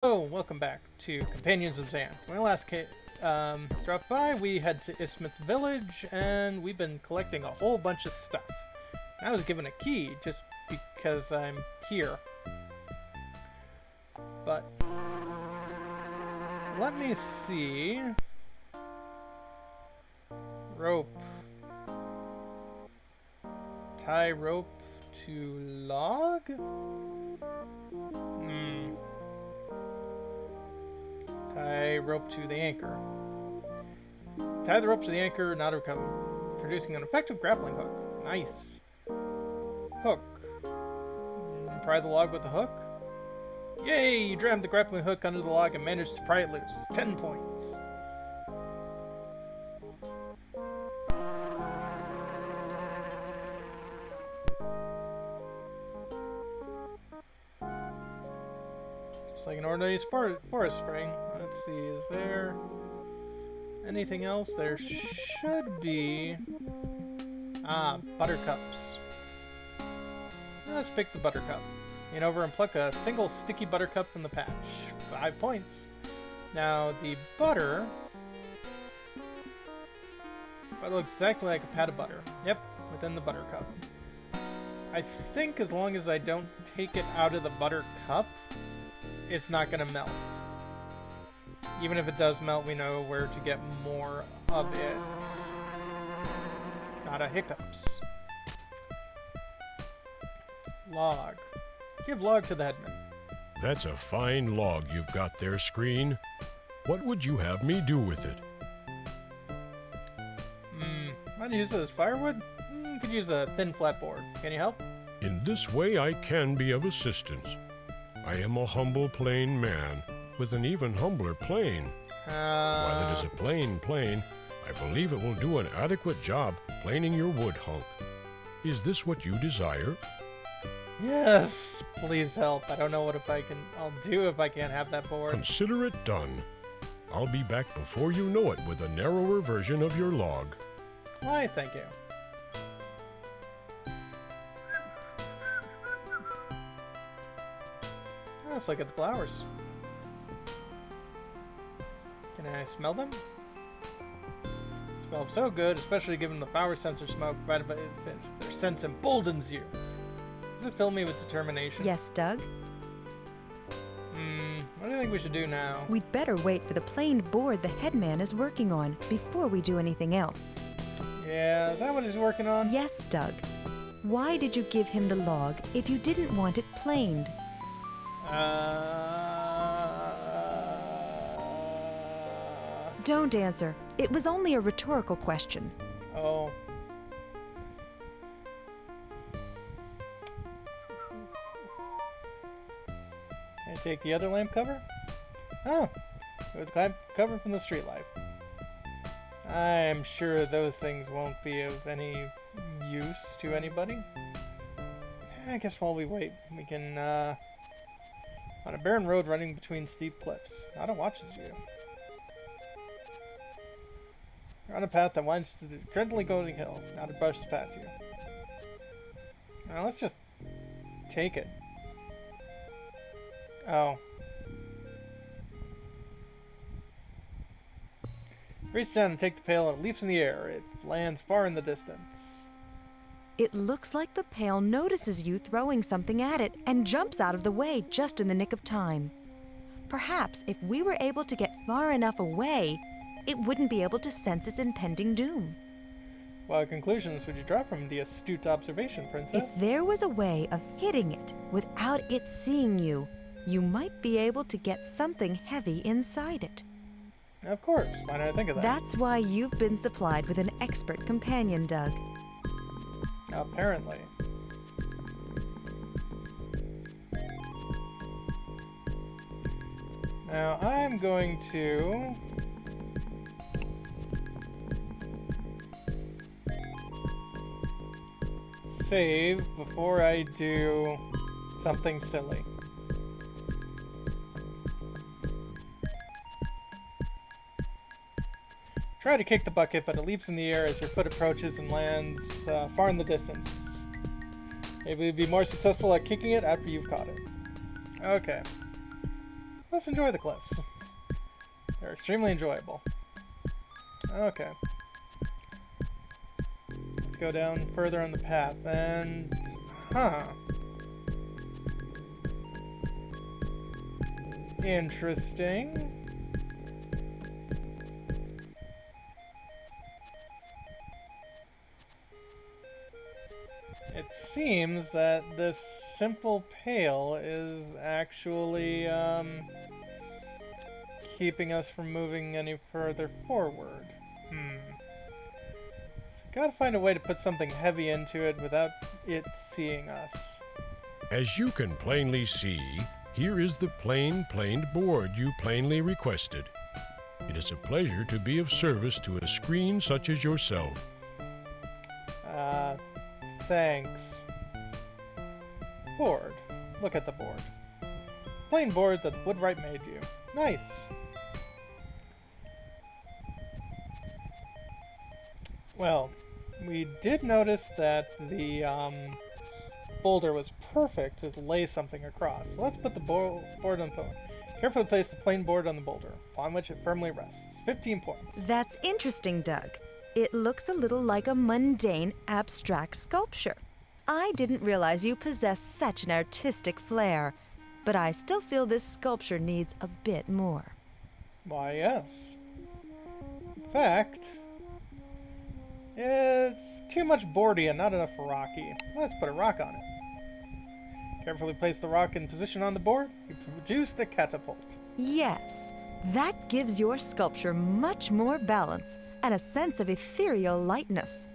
Oh, welcome back to Companions of Xanth. When I last dropped by, we head to Isthmus Village, and we've been collecting a whole bunch of stuff. I was given a key just because I'm here. But let me see. Rope. Tie rope to log? Tie rope to the anchor. Tie the rope to the anchor, not recover, producing an effective grappling hook. Nice. Hook. Pry the log with the hook. Yay! You jammed the grappling hook under the log and managed to pry it loose. 10 points. Just like an ordinary forest spring. Let's see, is there anything else? There should be... buttercups. Let's pick the buttercup. Lean over and pluck a single sticky buttercup from the patch. 5 points. Now, the butter looks exactly like a pat of butter. Yep, within the buttercup. I think as long as I don't take it out of the buttercup, it's not going to melt. Even if it does melt, we know where to get more of it. Not a hiccups. Log. Give log to the headman. That's a fine log you've got there, Screen. What would you have me do with it? Want to use it as firewood? You could use a thin flat board. Can you help? In this way I can be of assistance. I am a humble plain man with an even humbler plane. While it is a plain plane, I believe it will do an adequate job planing your wood hunk. Is this what you desire? Yes, please help. I don't know what I'll do if I can't have that board. Consider it done. I'll be back before you know it with a narrower version of your log. Why, thank you. Let's look at the flowers. Can I smell them? Smell so good, especially given the flower sensor smoke provided by their sense emboldens you. Does it fill me with determination? Yes, Doug? What do you think we should do now? We'd better wait for the planed board the headman is working on before we do anything else. Yeah, is that what he's working on? Yes, Doug. Why did you give him the log if you didn't want it planed? Don't answer. It was only a rhetorical question. Oh. Can I take the other lamp cover? Oh, it was the cover from the street light. I'm sure those things won't be of any use to anybody. I guess while we wait, we can, on a barren road running between steep cliffs. Not a watches view. You're on a path that winds to the gently going hill. Not a brushed path here. Now let's just take it. Oh. Reach down and take the pail, and it leaps in the air. It lands far in the distance. It looks like the pail notices you throwing something at it and jumps out of the way just in the nick of time. Perhaps if we were able to get far enough away, it wouldn't be able to sense its impending doom. What conclusions would you draw from the astute observation, Princess? If there was a way of hitting it without it seeing you, you might be able to get something heavy inside it. Of course. Why didn't I think of that? That's why you've been supplied with an expert companion, Doug. Apparently. Now I'm going to save before I do something silly. Try to kick the bucket, but it leaps in the air as your foot approaches and lands far in the distance. Maybe you'd be more successful at kicking it after you've caught it. Okay. Let's enjoy the cliffs. They're extremely enjoyable. Okay. Let's go down further on the path, and... Huh. Interesting. It seems that this simple pail is actually, keeping us from moving any further forward. Gotta find a way to put something heavy into it without it seeing us. As you can plainly see, here is the planed board you plainly requested. It is a pleasure to be of service to a screen such as yourself. Thanks. Board. Look at the board. Plain board that Woodwright made you. Nice. Well, we did notice that the boulder was perfect to lay something across. So let's put the board on the... Carefully place the plain board on the boulder, upon which it firmly rests. 15 points. That's interesting, Doug. It looks a little like a mundane, abstract sculpture. I didn't realize you possessed such an artistic flair, but I still feel this sculpture needs a bit more. Why, yes. In fact, it's too much boardy and not enough rocky. Let's put a rock on it. Carefully place the rock in position on the board. You produce the catapult. Yes, that gives your sculpture much more balance and a sense of ethereal lightness.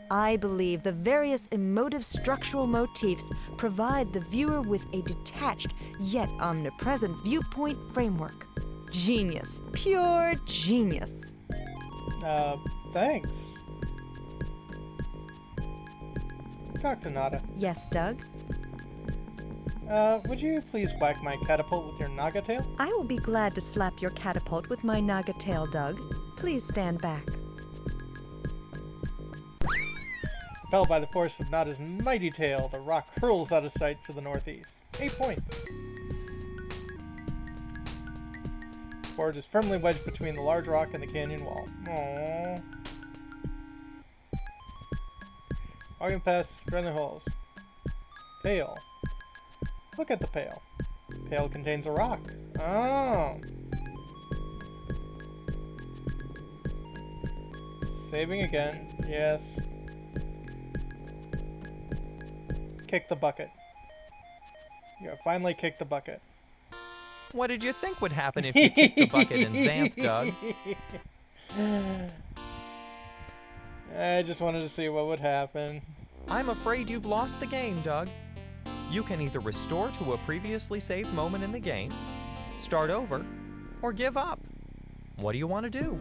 I believe the various emotive structural motifs provide the viewer with a detached yet omnipresent viewpoint framework. Genius. Pure genius. Thanks. Talk to Nada. Yes, Doug? Would you please whack my catapult with your naga tail? I will be glad to slap your catapult with my naga tail, Doug. Please stand back. Propelled by the force of Nada's mighty tail, the rock hurls out of sight to the northeast. 8 points. The board is firmly wedged between the large rock and the canyon wall. Aww. Walking past friendly holes. Pail. Look at the pail. The pail contains a rock. Oh. Saving again. Yes. Kick the bucket. You have finally kicked the bucket. What did you think would happen if you kicked the bucket in Xanth, Doug? I just wanted to see what would happen. I'm afraid you've lost the game, Doug. You can either restore to a previously saved moment in the game, start over, or give up. What do you want to do?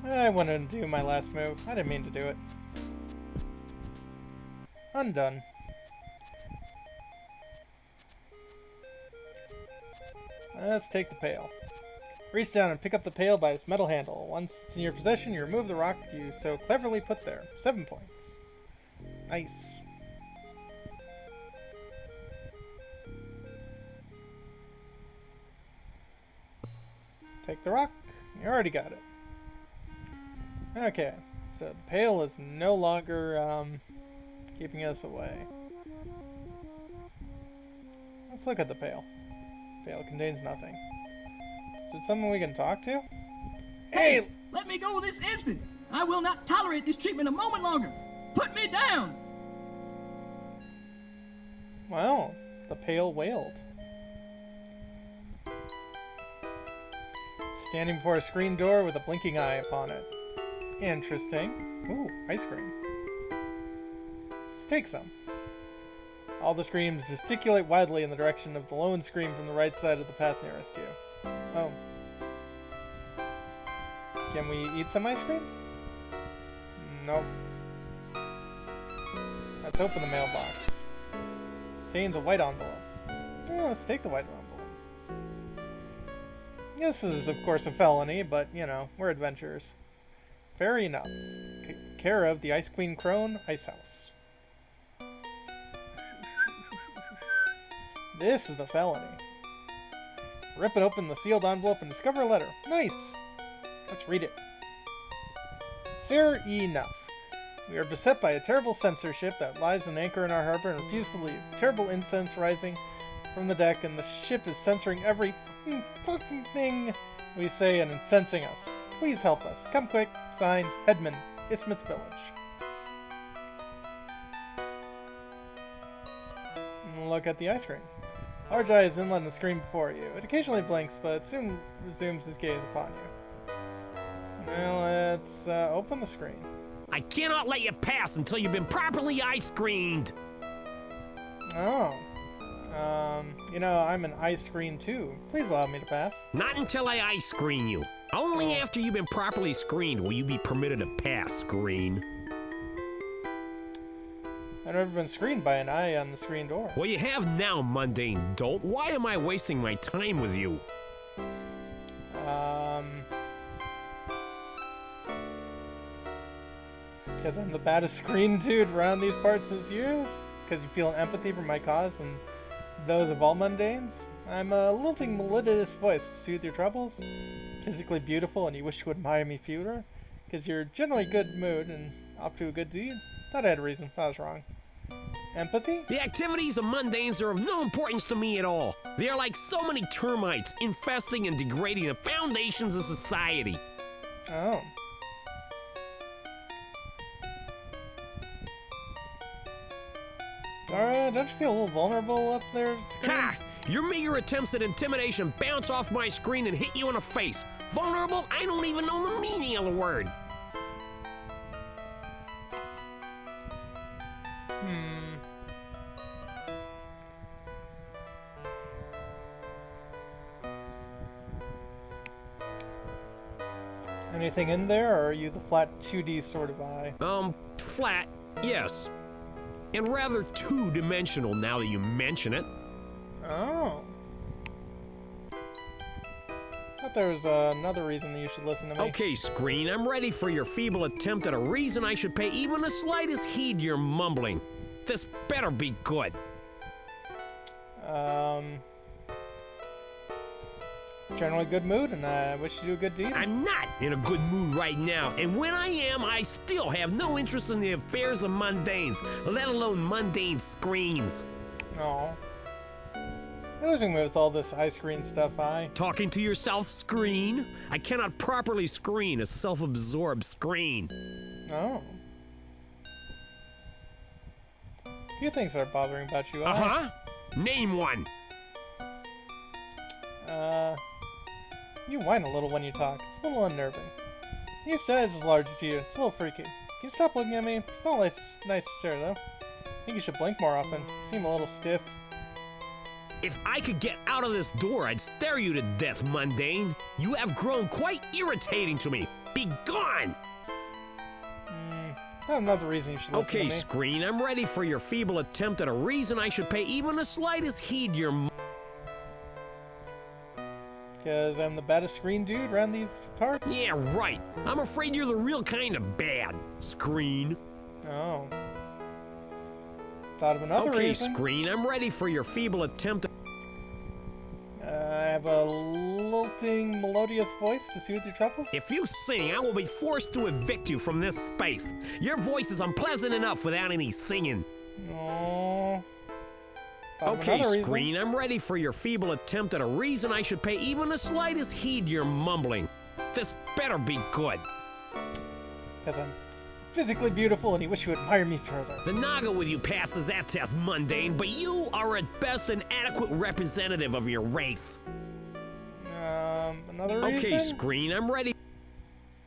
I wanted to do my last move. I didn't mean to do it. Undone. Let's take the pail. Reach down and pick up the pail by its metal handle. Once it's in your possession, you remove the rock you so cleverly put there. 7 points. Nice. Take the rock. You already got it. Okay, so the pail is no longer keeping us away. Let's look at the pail. The pail contains nothing. Is it someone we can talk to? Hey! Let me go this instant! I will not tolerate this treatment a moment longer! Put me down! Well, the pail wailed. Standing before a screen door with a blinking eye upon it. Interesting. Ooh, ice cream. Let's take some. All the screams gesticulate wildly in the direction of the lone scream from the right side of the path nearest you. Oh. Can we eat some ice cream? Nope. Let's open the mailbox. Contains a white envelope. Yeah, let's take the white envelope. This is, of course, a felony, but, you know, we're adventurers. Fair enough. Care of the Ice Queen Crone Ice House. This is a felony. Rip it open the sealed envelope and discover a letter. Nice! Let's read it. Fair enough. We are beset by a terrible censorship that lies an anchor in our harbor and refuses to leave. Terrible incense rising from the deck, and the ship is censoring every fucking thing we say and incensing us. Please help us. Come quick. Signed, Headman, Isthmus Village. Look at the ice cream. Large eye is inlet on the screen before you. It occasionally blinks, but soon resumes his gaze upon you. Now let's open the screen. I cannot let you pass until you've been properly ice screened. Oh. You know, I'm an ice screen too. Please allow me to pass. Not until I ice screen you. Only after you've been properly screened will you be permitted to pass, screen. I've never been screened by an eye on the screen door. Well, you have now, mundane dolt. Why am I wasting my time with you? Because I'm the baddest screen dude around these parts this year? Because you feel empathy for my cause and those of all mundanes? I'm a lilting melodious voice to soothe your troubles. Physically beautiful and you wish to admire me further? Because you're generally good mood and up to a good deed? Thought I had a reason. I was wrong. Empathy? The activities of mundanes are of no importance to me at all. They are like so many termites, infesting and degrading the foundations of society. Oh. Alright, don't you feel a little vulnerable up there? Ha! Your meager attempts at intimidation bounce off my screen and hit you in the face. Vulnerable? I don't even know the meaning of the word. Anything in there, or are you the flat 2D sort of eye? Flat, yes. And rather two-dimensional now that you mention it. Oh. Thought there was another reason that you should listen to me. Okay, screen, I'm ready for your feeble attempt at a reason I should pay even the slightest heed to your mumbling. This better be good. Generally good mood, and I wish you do a good deed. I'm not in a good mood right now, and when I am, I still have no interest in the affairs of mundanes, let alone mundane screens. Oh. You're losing me with all this ice cream stuff, Talking to yourself, screen? I cannot properly screen a self-absorbed screen. Oh. A few things are bothering about you, Name one. You whine a little when you talk. It's a little unnerving. These eyes as large as you. It's a little freaky. Can you stop looking at me? It's not nice to stare, though. I think you should blink more often. You seem a little stiff. If I could get out of this door, I'd stare you to death, mundane. You have grown quite irritating to me. Be gone! Not another reason you should listen to me. Okay, screen, I'm ready for your feeble attempt at a reason I should pay even the slightest heed to your Because I'm the baddest screen dude around these parts? Yeah, right. I'm afraid you're the real kind of bad, screen. Oh. Thought of another reason. Okay, screen, I'm ready for your feeble attempt at... I have a lilting, melodious voice to soothe your troubles? If you sing, I will be forced to evict you from this space. Your voice is unpleasant enough without any singing. Oh. Okay, screen, I'm ready for your feeble attempt at a reason I should pay even the slightest heed to your mumbling. This better be good. Because I'm physically beautiful and you wish you would admire me further. The Naga with you passes that test, mundane, but you are at best an adequate representative of your race. Another reason? Okay, screen, I'm ready.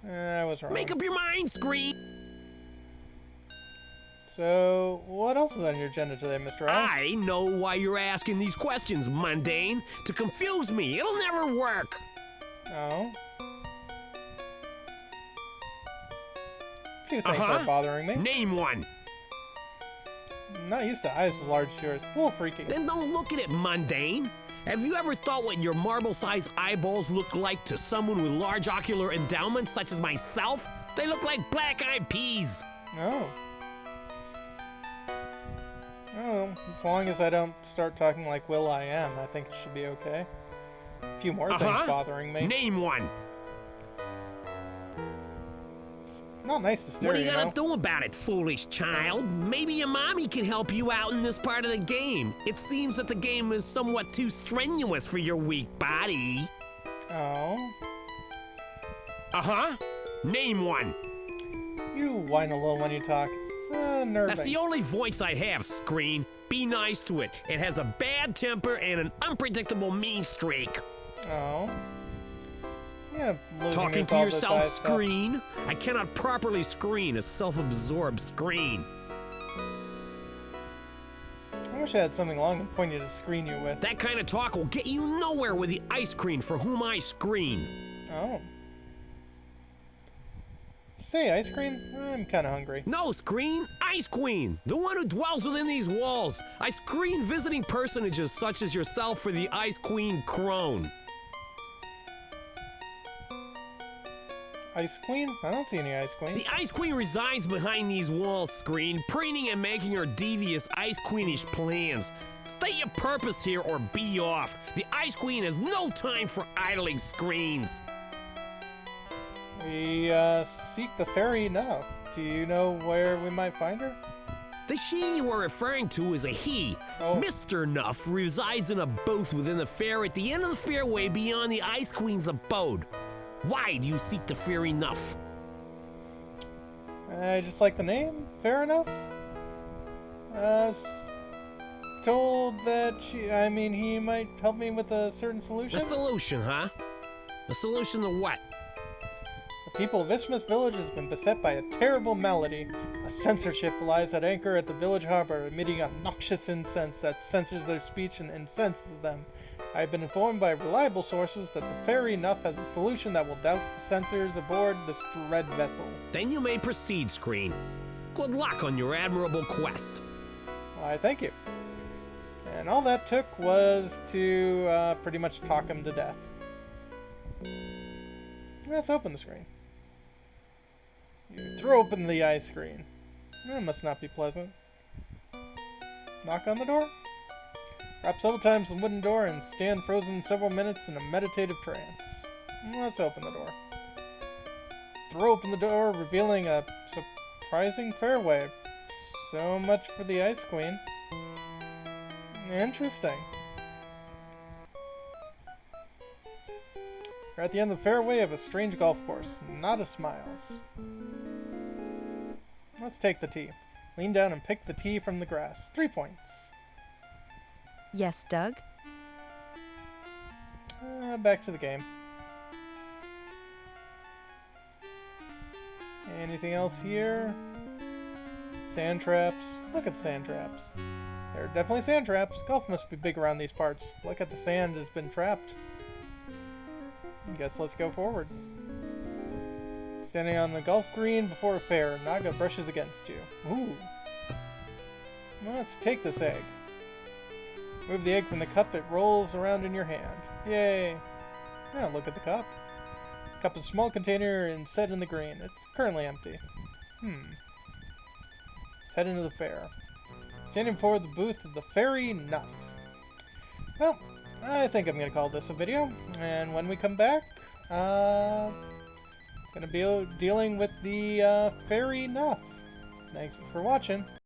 I was wrong. Make up your mind, screen. So, what else is on your agenda today, Mr. Al? I know why you're asking these questions, mundane. To confuse me. It'll never work. Oh. A few things are bothering me. Name one. I'm not used to eyes as large as yours. It's a little freaky. Then don't look at it, mundane. Have you ever thought what your marble-sized eyeballs look like to someone with large ocular endowments such as myself? They look like black-eyed peas. Oh. Oh, as long as I don't start talking like Will.i.am, I think it should be okay. A few more things bothering me. Name one. Not nice to stare, What are you you gonna know? do about it, foolish child? Maybe your mommy can help you out in this part of the game. It seems that the game is somewhat too strenuous for your weak body. Oh. Name one. You whine a little when you talk. It's unnerving. That's the only voice I have, Screen. Be nice to it. It has a bad temper and an unpredictable mean streak. Oh. Yeah, losing Talking is to all this yourself, eye stuff. Screen? I cannot properly screen a self-absorbed screen. I wish I had something long and pointy to screen you with. That kind of talk will get you nowhere with the ice cream for whom I screen. Oh. Say ice cream? I'm kind of hungry. No, Screen, Ice Queen, the one who dwells within these walls. I screen visiting personages such as yourself for the Ice Queen crown. Ice Queen? I don't see any Ice Queen. The Ice Queen resides behind these walls, Screen, preening and making her devious Ice Queenish plans. State your purpose here or be off. The Ice Queen has no time for idling screens. We, seek the fairy Nuff. Do you know where we might find her? The she you are referring to is a he. Oh. Mr. Nuff resides in a booth within the fair at the end of the fairway beyond the Ice Queen's abode. Why do you seek the fairy Nuff? I just like the name. Fair enough. Told that he might help me with a certain solution. A solution, huh? A solution to what? The people of Isthmus Village has been beset by a terrible malady. A censorship lies at anchor at the village harbor, emitting a noxious incense that censors their speech and incenses them. I have been informed by reliable sources that the fairy Nuff has a solution that will douse the censors aboard this dread vessel. Then you may proceed, Screen. Good luck on your admirable quest. Why, thank you. And all that took was to pretty much talk him to death. Let's open the screen. You throw open the eye screen. That must not be pleasant. Knock on the door. Rap several times the wooden door and stand frozen several minutes in a meditative trance. Let's open the door. Throw open the door, revealing a surprising fairway. So much for the Ice Queen. Interesting. We're at the end of the fairway of a strange golf course. Not a smiles. Let's take the tee. Lean down and pick the tee from the grass. 3 points. Yes, Doug? Back to the game. Anything else here? Sand traps. Look at the sand traps. There are definitely sand traps. Golf must be big around these parts. Look at the sand has been trapped. I guess let's go forward. Standing on the golf green before a fair, Naga brushes against you. Ooh. Let's take this egg. Move the egg from the cup, it rolls around in your hand. Yay! Now look at the cup. The cup is a small container and set in the green. It's currently empty. Head into the fair. Standing before the booth of the fairy Nuff. Well, I think I'm gonna call this a video, and when we come back, gonna be dealing with the fairy Nuff. Thanks for watching.